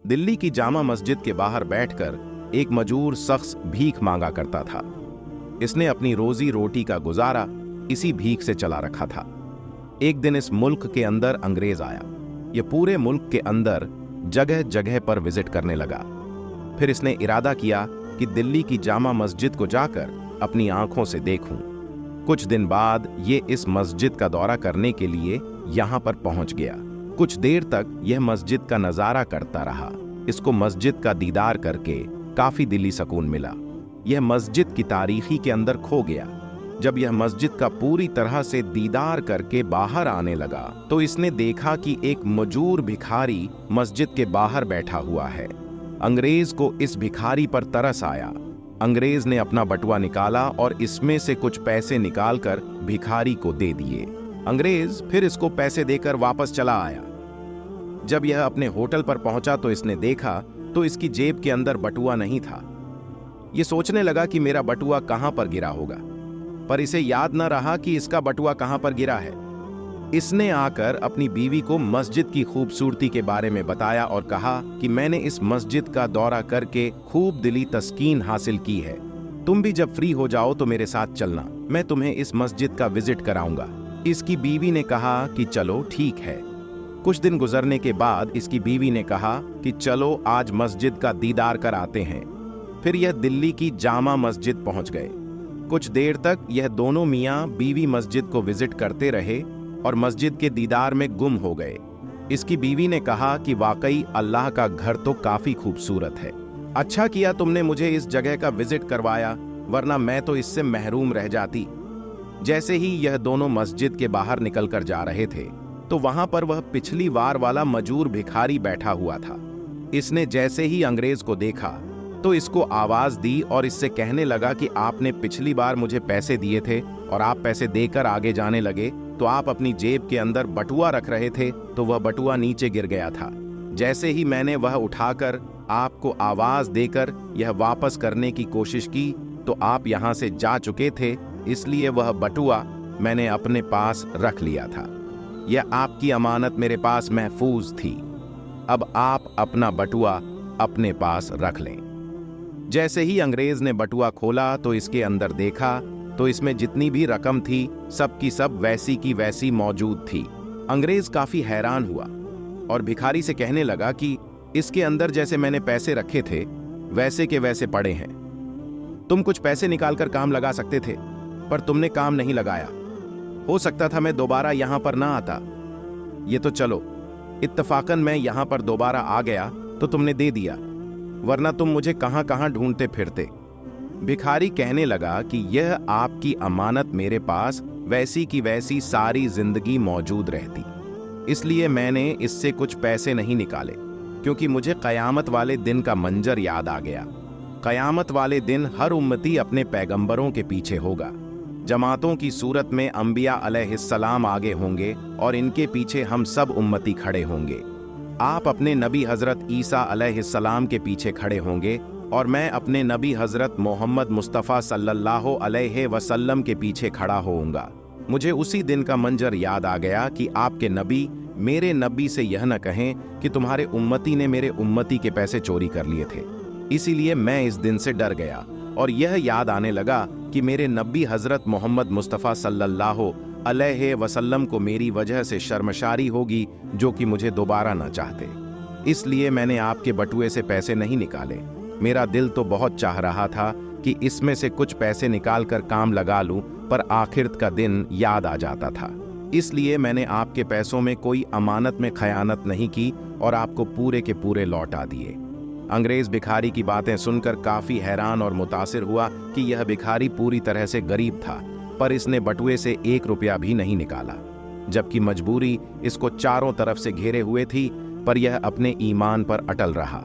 दिल्ली की जामा मस्जिद के बाहर बैठकर एक मजूर शख्स भीख मांगा करता था। इसने अपनी रोजी रोटी का गुजारा इसी भीख से चला रखा था। एक दिन इस मुल्क के अंदर अंग्रेज आया। यह पूरे मुल्क के अंदर जगह जगह पर विजिट करने लगा। फिर इसने इरादा किया कि दिल्ली की जामा मस्जिद को जाकर अपनी आंखों से देखूं। कुछ दिन बाद ये इस मस्जिद का दौरा करने के लिए यहां पर पहुंच गया। कुछ देर तक यह मस्जिद का नजारा करता रहा। इसको मस्जिद का दीदार करके काफी दिली सुकून मिला। यह मस्जिद की तारीखी के अंदर खो गया। जब यह मस्जिद का पूरी तरह से दीदार करके बाहर आने लगा तो इसने देखा कि एक मजूर भिखारी मस्जिद के बाहर बैठा हुआ है। अंग्रेज को इस भिखारी पर तरस आया। अंग्रेज ने अपना बटुआ निकाला और इसमें से कुछ पैसे निकालकर भिखारी को दे दिए। अंग्रेज फिर इसको पैसे देकर वापस चला आया। जब यह अपने होटल पर पहुंचा तो इसने देखा तो इसकी जेब के अंदर बटुआ नहीं था। यह सोचने लगा कि मेरा बटुआ कहां पर गिरा होगा, पर इसे याद न रहा कि इसका बटुआ कहां पर गिरा है। इसने आकर अपनी बीवी को मस्जिद की खूबसूरती के बारे में बताया और कहा कि मैंने इस मस्जिद का दौरा करके खूब दिली तस्कीन हासिल की है। तुम भी जब फ्री हो जाओ तो मेरे साथ चलना, मैं तुम्हें इस मस्जिद का विजिट कराऊंगा। इसकी बीवी ने कहा कि चलो ठीक है। कुछ दिन गुजरने के बाद इसकी बीवी ने कहा कि चलो आज मस्जिद का दीदार कर आते हैं। फिर यह दिल्ली की जामा मस्जिद पहुंच गए। कुछ देर तक यह दोनों मियां बीवी मस्जिद को विजिट करते रहे और मस्जिद के दीदार में गुम हो गए। इसकी बीवी ने कहा कि वाकई अल्लाह का घर तो काफी खूबसूरत है। अच्छा किया तुमने मुझे इस जगह का विजिट करवाया, वरना मैं तो इससे महरूम रह जाती। जैसे ही यह दोनों मस्जिद के बाहर निकलकर जा रहे थे तो वहां पर वह पिछली बार वाला मजूर भिखारी बैठा हुआ था। इसने जैसे ही अंग्रेज को देखा तो इसको आवाज दी और इससे कहने लगा कि आपने पिछली बार मुझे पैसे दिए थे और आप पैसे देकर आगे जाने लगे तो आप अपनी जेब के अंदर बटुआ रख रहे थे तो वह बटुआ नीचे गिर गया था। जैसे ही मैंने वह उठाकर आपको आवाज देकर यह वापस करने की कोशिश की तो आप यहां से जा चुके थे, इसलिए वह बटुआ मैंने अपने पास रख लिया था। यह आपकी अमानत मेरे पास महफूज थी। अब आप अपना बटुआ अपने पास रख लें। जैसे ही अंग्रेज ने बटुआ खोला तो इसके अंदर देखा तो इसमें जितनी भी रकम थी सब की सब वैसी की वैसी मौजूद थी। अंग्रेज काफी हैरान हुआ और भिखारी से कहने लगा कि इसके अंदर जैसे मैंने पैसे रखे थे वैसे के वैसे पड़े हैं। तुम कुछ पैसे निकालकर काम लगा सकते थे, पर तुमने काम नहीं लगाया। हो सकता था मैं दोबारा यहां पर ना आता। ये तो चलो, इत्तफाकन मैं यहां पर दोबारा आ गया तो तुमने दे दिया, वरना तुम मुझे कहां कहां ढूंढते फिरते। भिखारी कहने लगा कि यह आपकी अमानत मेरे पास वैसी की वैसी सारी जिंदगी मौजूद रहती, इसलिए मैंने इससे कुछ पैसे नहीं निकाले, क्योंकि मुझे कयामत वाले दिन का मंजर याद आ गया। कयामत वाले दिन हर उम्मती अपने पैगंबरों के पीछे होगा। जमातों की सूरत में अंबिया अलैहिस्सलाम आगे होंगे और इनके पीछे हम सब उम्मती खड़े होंगे। आप अपने नबी हजरत ईसा अलैहिस्सलाम के पीछे खड़े होंगे और मैं अपने नबी हजरत मोहम्मद मुस्तफ़ा सल्लल्लाहु अलैहि वसल्लम के पीछे खड़ा होऊंगा। मुझे उसी दिन का मंजर याद आ गया कि आपके नबी मेरे नबी से यह न कहें कि तुम्हारे उम्मती ने मेरे उम्मती के पैसे चोरी कर लिए थे। इसीलिए मैं इस दिन से डर गया और यह याद आने लगा कि मेरे नबी हजरत मोहम्मद मुस्तफ़ा सल्लल्लाहु अलैहि वसल्लम को मेरी वजह से शर्मशारी होगी, जो कि मुझे दोबारा न चाहते। इसलिए मैंने आपके बटुए से पैसे नहीं निकाले। मेरा दिल तो बहुत चाह रहा था कि इसमें से कुछ पैसे निकालकर काम लगा लूं, पर आखिरत का दिन याद आ जाता था। इसलिए मैंने आपके पैसों में कोई अमानत में खयानत नहीं की और आपको पूरे के पूरे लौटा दिए। अंग्रेज भिखारी की बातें सुनकर काफी हैरान और मुतासिर हुआ कि यह भिखारी पूरी तरह से गरीब था, पर इसने बटुए से 1 रुपया भी नहीं निकाला, जबकि मजबूरी इसको चारों तरफ से घेरे हुए थी, पर यह अपने ईमान पर अटल रहा।